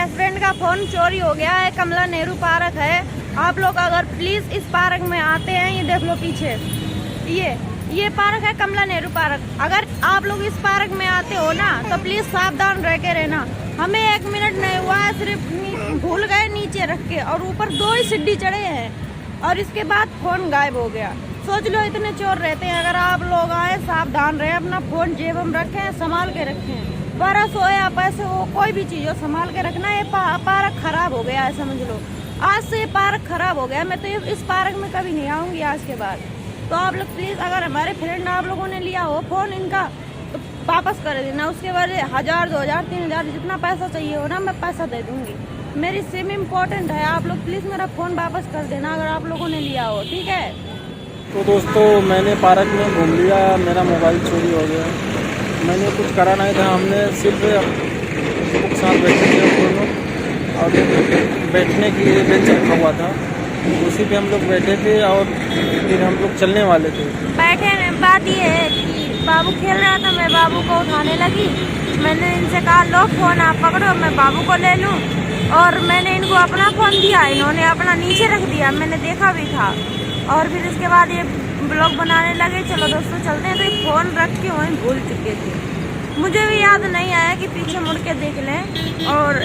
Best friend का phone चोरी हो गया है। कमला नेहरू पार्क है। आप लोग अगर प्लीज इस पार्क में आते हैं, ये देख लो पीछे, ये पार्क है कमला नेहरू पार्क। अगर आप लोग इस पार्क में आते हो ना तो प्लीज सावधान रह के रहना। हमें 1 मिनट नहीं हुआ है, सिर्फ भूल गए नीचे रख के, और ऊपर 2 ही सीढ़ी चढ़े हैं और इसके बाद फोन गायब हो गया। सोच लो इतने चोर रहते हैं। अगर आप लोग आए, सावधान रहे, अपना फोन जेब में रखें, संभाल के रखें। परस हो या पैसे हो, कोई भी चीज हो, संभाल के रखना। ये पार्क खराब हो गया है, समझ लो। आज से ये पार्क खराब हो गया। मैं तो इस पार्क में कभी नहीं आऊंगी आज के बाद। तो आप लोग प्लीज, अगर हमारे फ्रेंड आप लोगों ने लिया हो फोन इनका, तो वापस कर देना। उसके बाद 1000, 2000, 3000 जितना पैसा चाहिए हो ना, मैं पैसा दे दूंगी। मेरी सिम इम्पोर्टेंट है। आप लोग प्लीज मेरा फोन वापस कर देना अगर आप लोगों ने लिया हो, ठीक है। तो दोस्तों, मैंने पार्क में घूम लिया, मेरा मोबाइल चोरी हो गया। मैंने कुछ करा नहीं था, हमने सिर्फ के साथ बैठे थे दोनों, और बैठने के लिए बेंच रखा हुआ था, उसी पे हम लोग बैठे थे और फिर हम लोग चलने वाले थे। बैठे बात ये है कि बाबू खेल रहा था, मैं बाबू को उठाने लगी। मैंने इनसे कहा लो फोन आप पकड़ो, मैं बाबू को ले लूँ, और मैंने इनको अपना फोन दिया, इन्होंने अपना नीचे रख दिया। मैंने देखा भी था। और फिर इसके बाद ये ब्लॉग बनाने लगे। चलो दोस्तों चलते हैं। तो ये फोन रख के वहीं भूल चुके थे। मुझे भी याद नहीं आया कि पीछे मुड़ के देख लें, और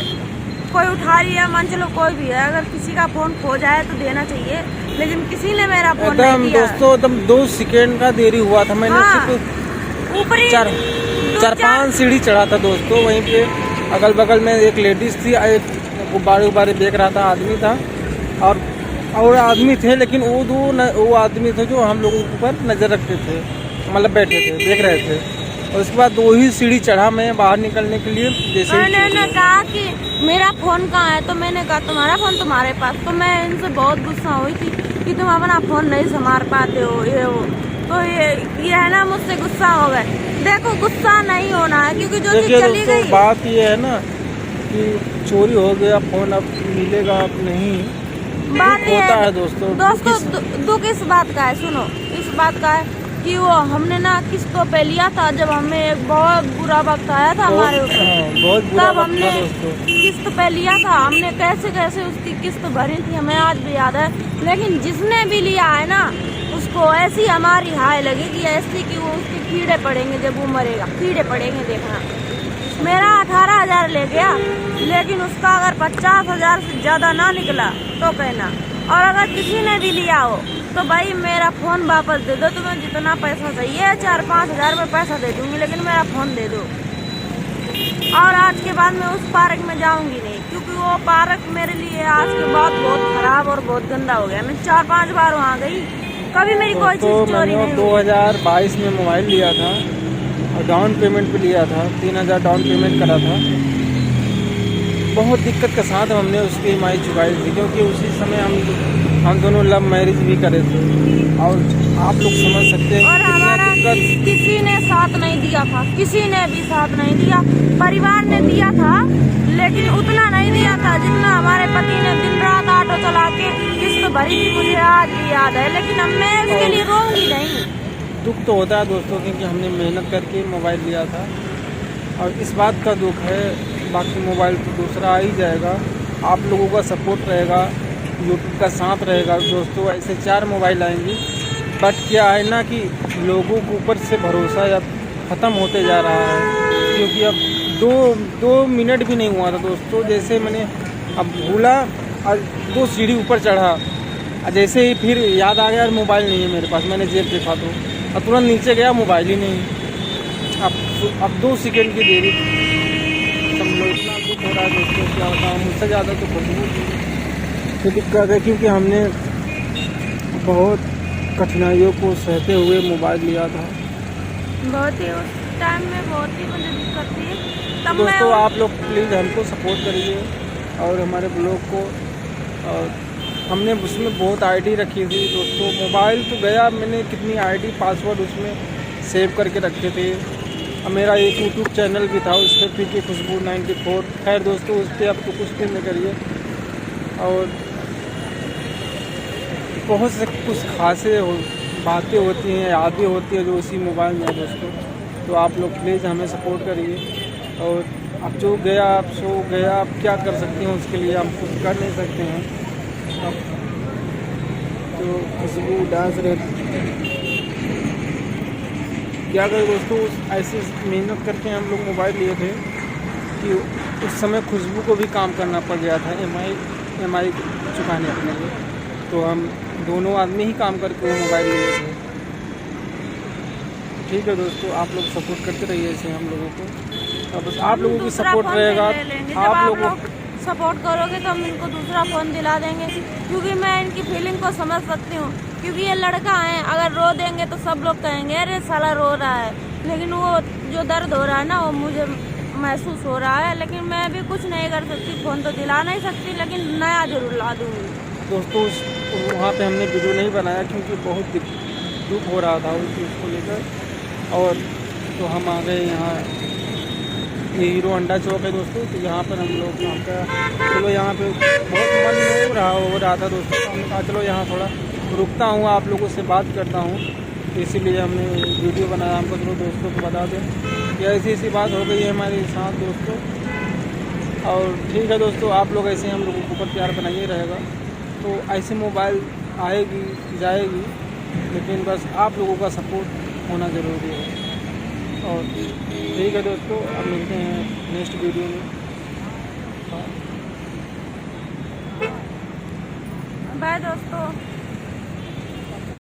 कोई उठा लिया, मान चलो कोई भी है, अगर किसी का फोन खो जाए तो देना चाहिए, लेकिन किसी ने मेरा फोन नहीं दिया। दोस्तों एकदम 2 सेकेंड का देरी हुआ था। मैंने सिर्फ ऊपरी 4-5 सीढ़ी चढ़ा था दोस्तों। वहीं पे अगल बगल में एक लेडीज थी, गुब्बारे देख रहा था, आदमी था, और आदमी थे, लेकिन वो आदमी थे जो हम लोगों के ऊपर नजर रखते थे, मतलब बैठे थे, देख रहे थे। और उसके बाद 2 ही सीढ़ी चढ़ा मैं बाहर निकलने के लिए। जैसे उन्होंने कहा कि मेरा फोन कहाँ है, तो मैंने कहा तुम्हारा फोन तुम्हारे पास। तो मैं इनसे बहुत गुस्सा हुई थी कि तुम अपना फोन नहीं संभाल पाते हो, ये हो। तो ये है ना, मुझसे गुस्सा हो गए। देखो गुस्सा नहीं होना है, क्योंकि जो चीज चली गई। बात ये है ना कि चोरी हो गया, फोन अब मिलेगा अब नहीं। बात ये होता है दोस्तों दुख इस बात का है, सुनो, इस बात का है कि वो हमने ना किस्तों पे लिया था, जब हमें एक बहुत बुरा वक्त आया था हमारे ऊपर, तब हमने किस्त पे लिया था। हमने कैसे कैसे उसकी किस्त भरी थी, हमें आज भी याद है। लेकिन जिसने भी लिया है ना, उसको ऐसी हमारी हाय लगेगी, ऐसी कि वो उसके कीड़े पड़ेंगे जब वो मरेगा, कीड़े पड़ेंगे। देखना, मेरा 18,000 ले गया, लेकिन उसका अगर 50,000 से ज्यादा ना निकला तो कहना। और अगर किसी ने भी लिया हो तो भाई मेरा फोन वापस दे दो। तुम्हें जितना पैसा चाहिए 4-5 हजार में पैसा दे दूंगी, लेकिन मेरा फोन दे दो। और आज के बाद मैं उस पार्क में जाऊंगी नहीं, क्योंकि वो पार्क मेरे लिए आज के बाद बहुत खराब और बहुत गंदा हो गया। मैं 4-5 बार वहाँ गई, कभी मेरी कोई चीज चोरी नहीं। 2022 में मोबाइल लिया था और डाउन पेमेंट पे लिया था, 3000 डाउन पेमेंट करा था। बहुत दिक्कत के साथ हमने उसकी EMI चुकाई थी, क्योंकि उसी समय हम दोनों लव मैरिज भी करे थे, और आप लोग समझ सकते हैं। और हमारा किसी ने साथ नहीं दिया था, किसी ने भी साथ नहीं दिया। परिवार ने दिया था, लेकिन उतना नहीं दिया था जितना हमारे पति ने दिन रात ऑटो चला के किस्त भरी थी। मुझे आज भी याद है, लेकिन अब मैं उसके लिए रोऊंगी नहीं। दुख तो होता है दोस्तों, क्योंकि हमने मेहनत करके मोबाइल लिया था, और इस बात का दुख है। बाकी मोबाइल तो दूसरा आ ही जाएगा। आप लोगों का सपोर्ट रहेगा, यूट्यूब का साथ रहेगा दोस्तों। ऐसे 4 मोबाइल आएंगी, बट क्या है ना कि लोगों के ऊपर से भरोसा अब ख़त्म होते जा रहा है, क्योंकि अब 2 मिनट भी नहीं हुआ था दोस्तों। जैसे मैंने अब भूला और 2 सीढ़ी ऊपर चढ़ा, जैसे ही फिर याद आ गया मोबाइल नहीं है मेरे पास। मैंने जेब देखा तो, और तुरंत नीचे गया, मोबाइल ही नहीं। अब 2 सेकेंड की देरी, इतना दुख हो रहा है दोस्तों, क्या होता है। मुझसे ज़्यादा तो खुशबू दिक्कत है, क्योंकि हमने बहुत कठिनाइयों को सहते हुए मोबाइल लिया था। बहुत ही उस टाइम में बहुत ही मुझे दिक्कत थी। तब दोस्तों आप लोग प्लीज़ हमको सपोर्ट करिए, और हमारे ब्लॉग को। और हमने उसमें बहुत ID रखी थी दोस्तों। मोबाइल तो गया, मैंने कितनी ID पासवर्ड उसमें सेव करके रखे थे। और मेरा एक यूट्यूब चैनल भी था, उस पर PK खुशबू 94। खैर दोस्तों, उस पर आप तो कुछ भी नहीं करिए। और बहुत से कुछ खासे बातें होती हैं, यादें होती हैं जो उसी मोबाइल में है दोस्तों। तो आप लोग प्लीज़ हमें सपोर्ट करिए, और अब जो गया आप सो गया, आप क्या कर सकते हैं उसके लिए, हम कुछ कर नहीं सकते हैं। अब तो खुशबू डांस रहे, क्या करें दोस्तों, ऐसे मेहनत करके हम लोग मोबाइल लिए थे कि उस समय खुशबू को भी काम करना पड़ गया था EMI चुकाने के लिए। तो हम दोनों आदमी ही काम करके वो मोबाइल लिए थे। ठीक है दोस्तों, आप लोग सपोर्ट करते रहिए ऐसे हम लोगों को, और बस आप लोगों की सपोर्ट रहेगा। आप लोग सपोर्ट करोगे तो हम इनको दूसरा फ़ोन दिला देंगे, क्योंकि मैं इनकी फीलिंग को समझ सकती हूँ। क्योंकि ये लड़का है, अगर रो देंगे तो सब लोग कहेंगे अरे साला रो रहा है, लेकिन वो जो दर्द हो रहा है ना वो मुझे महसूस हो रहा है। लेकिन मैं भी कुछ नहीं कर सकती, फ़ोन तो दिला नहीं सकती, लेकिन नया जरूर ला दूँगी। दोस्तों वहाँ पे हमने वीडियो नहीं बनाया क्योंकि बहुत दुख हो रहा था उस चीज़ को लेकर। और तो हम आ गए यहाँ, ये हीरो होंडा चौक है दोस्तों। तो यहाँ पर हम लोग यहाँ का चलो, यहाँ पे बहुत मन हो रहा था दोस्तों। तो हमने कहा चलो यहाँ थोड़ा रुकता हूँ, आप लोगों से बात करता हूँ, तो इसीलिए हमने वीडियो बनाया। हमको चलो दोस्तों को बता दें कि ऐसी बात हो गई है हमारे साथ दोस्तों। और ठीक है दोस्तों, आप लोग ऐसे हम लोगों के ऊपर प्यार बनाइए रहेगा। तो ऐसे मोबाइल आएगी जाएगी, लेकिन बस आप लोगों का सपोर्ट होना ज़रूरी है। और ठीक है दोस्तों, अब मिलते हैं नेक्स्ट वीडियो में। बाय दोस्तों।